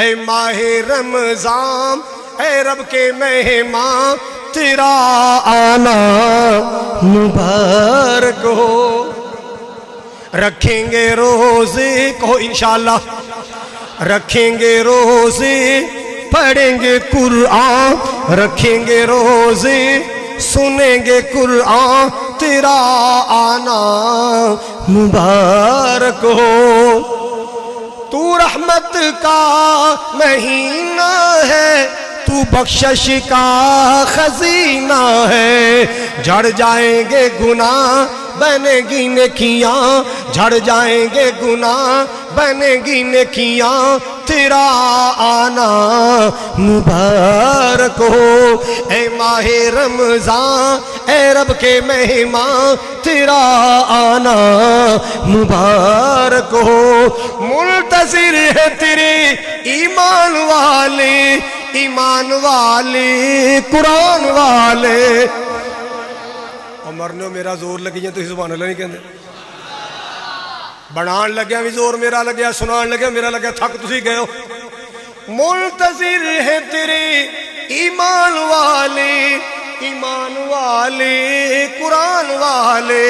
اے ماہ رمضان اے رب کے مہمان تیرا آنا مبارک ہو. رکھیں گے روزے کو انشاءاللہ، رکھیں گے روزے، پڑھیں گے قرآن، رکھیں گے روزے، سنیں گے قرآن تیرا آنا مبارک ہو. تو رحمت کا مہینہ ہے، تو بخشش کا خزینہ ہے. جھڑ جائیں گے گناہ بنے گی نیکیاں، جھڑ جائیں گے گناہ بنے گی نیکیاں تیرا آنا مبارک ہو. اے ماہ رمضان اے رب کے مہمان تیرا آنا مبارک ہو. منتظر ہے تیرے ایمان والے، ایمان والے، قرآن والے. مرنے میرا زور لگی جائے تو سبحان اللہ نہیں کہندے. بنان لگیا بھی زور میرا لگیا، سنان لگیا میرا لگیا، تھک تسی گئے ہو. منتظر ہے تیرے ایمان والے، ایمان والے، قرآن والے.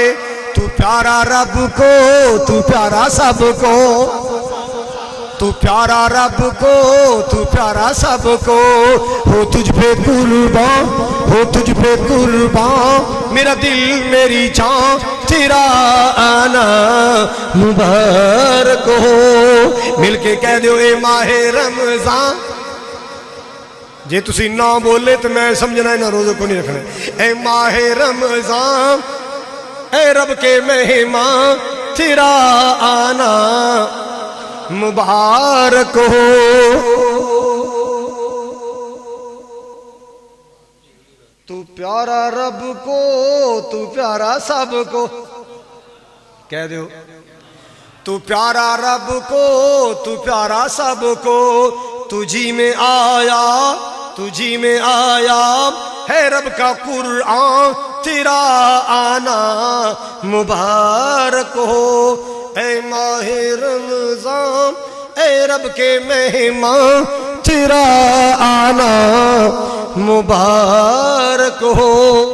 تو پیارا رب کو، تو پیارا سب کو، تو پیارا رب کو، تو پیارا سب کو. ہو تجھ پہ قربان، ہو تجھ پہ قربان میرا دل میری جان تیرا آنا مبارک ہو. مل کے کہہ دیو اے ماہ رمضان. جے تسی نہ بولے تو میں سمجھنا ہے نہ روزے کو نہیں رکھنا. اے ماہ رمضان اے رب کے مہمان تیرا آنا مبارک ہو. تو پیارا رب کو، تو پیارا سب کو. کہہ دیو تو پیارا رب کو، تو پیارا سب کو. تجھی میں آیا، تجھی میں آیا ہے رب کا قرآن تیرا آنا مبارک ہو. اے ماہ رمضان اے رب کے مہمان تیرا آنا مبارک ہو.